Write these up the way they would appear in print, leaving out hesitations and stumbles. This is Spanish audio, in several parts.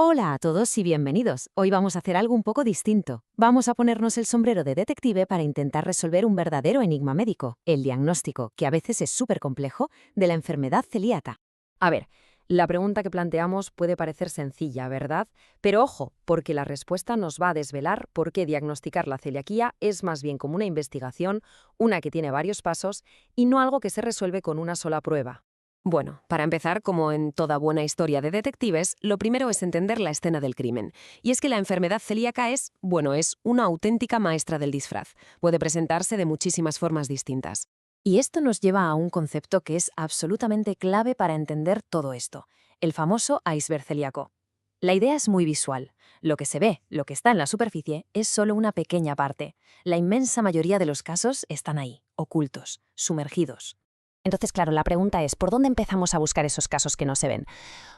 Hola a todos y bienvenidos. Hoy vamos a hacer algo un poco distinto. Vamos a ponernos el sombrero de detective para intentar resolver un verdadero enigma médico, el diagnóstico, que a veces es súper complejo, de la enfermedad celíaca. A ver, la pregunta que planteamos puede parecer sencilla, ¿verdad? Pero ojo, porque la respuesta nos va a desvelar por qué diagnosticar la celiaquía es más bien como una investigación, una que tiene varios pasos, y no algo que se resuelve con una sola prueba. Bueno, para empezar, como en toda buena historia de detectives, lo primero es entender la escena del crimen. Y es que la enfermedad celíaca es una auténtica maestra del disfraz. Puede presentarse de muchísimas formas distintas. Y esto nos lleva a un concepto que es absolutamente clave para entender todo esto, el famoso iceberg celíaco. La idea es muy visual. Lo que se ve, lo que está en la superficie, es solo una pequeña parte. La inmensa mayoría de los casos están ahí, ocultos, sumergidos. Entonces, claro, la pregunta es, ¿por dónde empezamos a buscar esos casos que no se ven?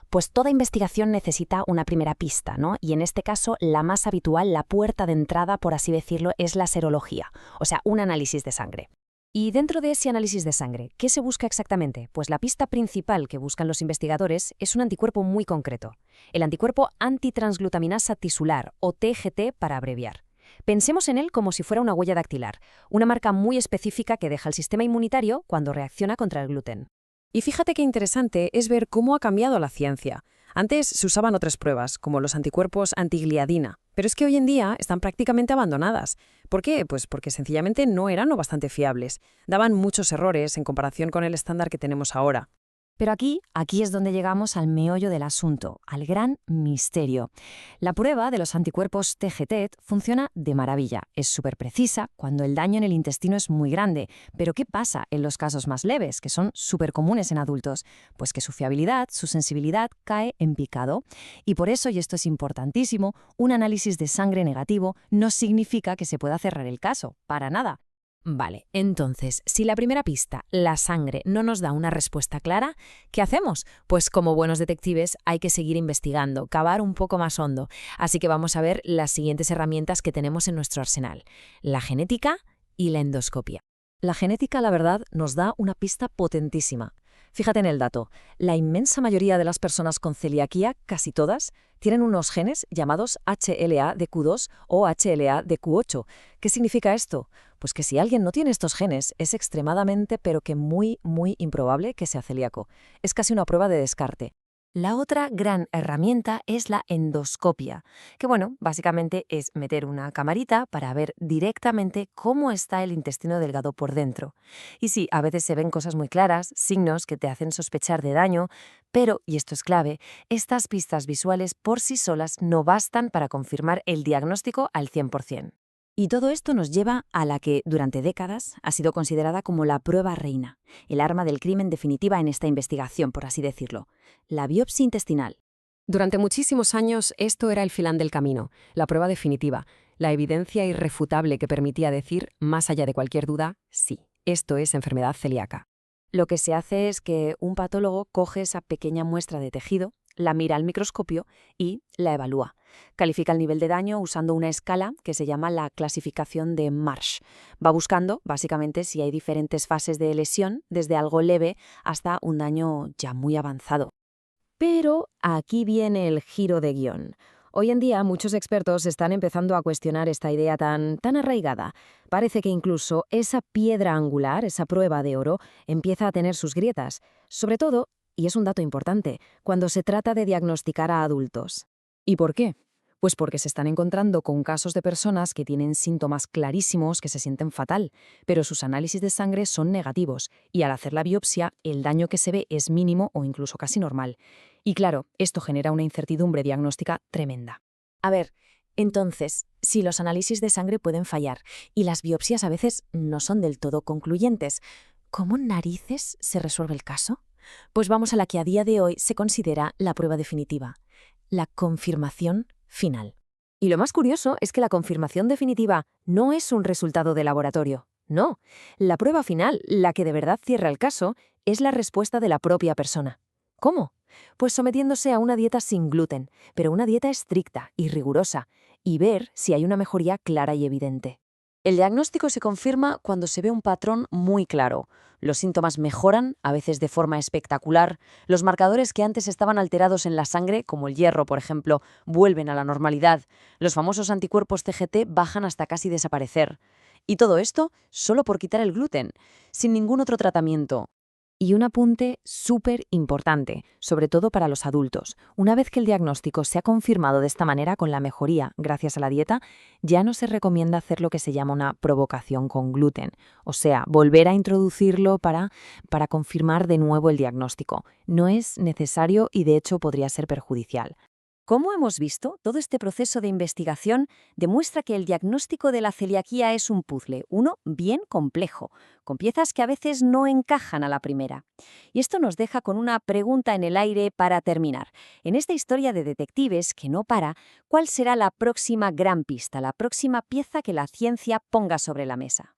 Pues toda investigación necesita una primera pista, ¿no? Y en este caso, la más habitual, la puerta de entrada, por así decirlo, es la serología, o sea, un análisis de sangre. Y dentro de ese análisis de sangre, ¿qué se busca exactamente? Pues la pista principal que buscan los investigadores es un anticuerpo muy concreto, el anticuerpo antitransglutaminasa tisular, o TGT para abreviar. Pensemos en él como si fuera una huella dactilar, una marca muy específica que deja el sistema inmunitario cuando reacciona contra el gluten. Y fíjate qué interesante es ver cómo ha cambiado la ciencia. Antes se usaban otras pruebas, como los anticuerpos antigliadina, pero es que hoy en día están prácticamente abandonadas. ¿Por qué? Pues porque sencillamente no eran lo bastante fiables. Daban muchos errores en comparación con el estándar que tenemos ahora. Pero aquí es donde llegamos al meollo del asunto, al gran misterio. La prueba de los anticuerpos TGT funciona de maravilla, es súper precisa cuando el daño en el intestino es muy grande. Pero ¿qué pasa en los casos más leves, que son súper comunes en adultos? Pues que su fiabilidad, su sensibilidad cae en picado. Y por eso, y esto es importantísimo, un análisis de sangre negativo no significa que se pueda cerrar el caso, para nada. Vale, entonces, si la primera pista, la sangre, no nos da una respuesta clara, ¿qué hacemos? Pues como buenos detectives hay que seguir investigando, cavar un poco más hondo. Así que vamos a ver las siguientes herramientas que tenemos en nuestro arsenal: la genética y la endoscopia. La genética, la verdad, nos da una pista potentísima. Fíjate en el dato. La inmensa mayoría de las personas con celiaquía, casi todas, tienen unos genes llamados HLA de Q2 o HLA de Q8. ¿Qué significa esto? Pues que si alguien no tiene estos genes, es extremadamente, pero que muy, muy improbable que sea celíaco. Es casi una prueba de descarte. La otra gran herramienta es la endoscopia, que bueno, básicamente es meter una camarita para ver directamente cómo está el intestino delgado por dentro. Y sí, a veces se ven cosas muy claras, signos que te hacen sospechar de daño, pero, y esto es clave, estas pistas visuales por sí solas no bastan para confirmar el diagnóstico al 100%. Y todo esto nos lleva a la que, durante décadas, ha sido considerada como la prueba reina, el arma del crimen definitiva en esta investigación, por así decirlo, la biopsia intestinal. Durante muchísimos años esto era el filán del camino, la prueba definitiva, la evidencia irrefutable que permitía decir, más allá de cualquier duda, sí, esto es enfermedad celíaca. Lo que se hace es que un patólogo coge esa pequeña muestra de tejido, la mira al microscopio y la evalúa. Califica el nivel de daño usando una escala que se llama la clasificación de Marsh. Va buscando, básicamente, si hay diferentes fases de lesión, desde algo leve hasta un daño ya muy avanzado. Pero aquí viene el giro de guión. Hoy en día muchos expertos están empezando a cuestionar esta idea tan arraigada. Parece que incluso esa piedra angular, esa prueba de oro, empieza a tener sus grietas. Sobre todo, y es un dato importante, cuando se trata de diagnosticar a adultos. ¿Y por qué? Pues porque se están encontrando con casos de personas que tienen síntomas clarísimos, que se sienten fatal, pero sus análisis de sangre son negativos y al hacer la biopsia el daño que se ve es mínimo o incluso casi normal. Y claro, esto genera una incertidumbre diagnóstica tremenda. A ver, entonces, si los análisis de sangre pueden fallar y las biopsias a veces no son del todo concluyentes, ¿cómo narices se resuelve el caso? Pues vamos a la que a día de hoy se considera la prueba definitiva, la confirmación final. Y lo más curioso es que la confirmación definitiva no es un resultado de laboratorio. No, la prueba final, la que de verdad cierra el caso, es la respuesta de la propia persona. ¿Cómo? Pues sometiéndose a una dieta sin gluten, pero una dieta estricta y rigurosa, y ver si hay una mejoría clara y evidente. El diagnóstico se confirma cuando se ve un patrón muy claro. Los síntomas mejoran, a veces de forma espectacular. Los marcadores que antes estaban alterados en la sangre, como el hierro, por ejemplo, vuelven a la normalidad. Los famosos anticuerpos TGT bajan hasta casi desaparecer. Y todo esto solo por quitar el gluten, sin ningún otro tratamiento. Y un apunte súper importante, sobre todo para los adultos. Una vez que el diagnóstico se ha confirmado de esta manera con la mejoría gracias a la dieta, ya no se recomienda hacer lo que se llama una provocación con gluten, o sea, volver a introducirlo para confirmar de nuevo el diagnóstico. No es necesario y de hecho podría ser perjudicial. Como hemos visto, todo este proceso de investigación demuestra que el diagnóstico de la celiaquía es un puzzle, uno bien complejo, con piezas que a veces no encajan a la primera. Y esto nos deja con una pregunta en el aire para terminar. En esta historia de detectives que no para, ¿cuál será la próxima gran pista, la próxima pieza que la ciencia ponga sobre la mesa?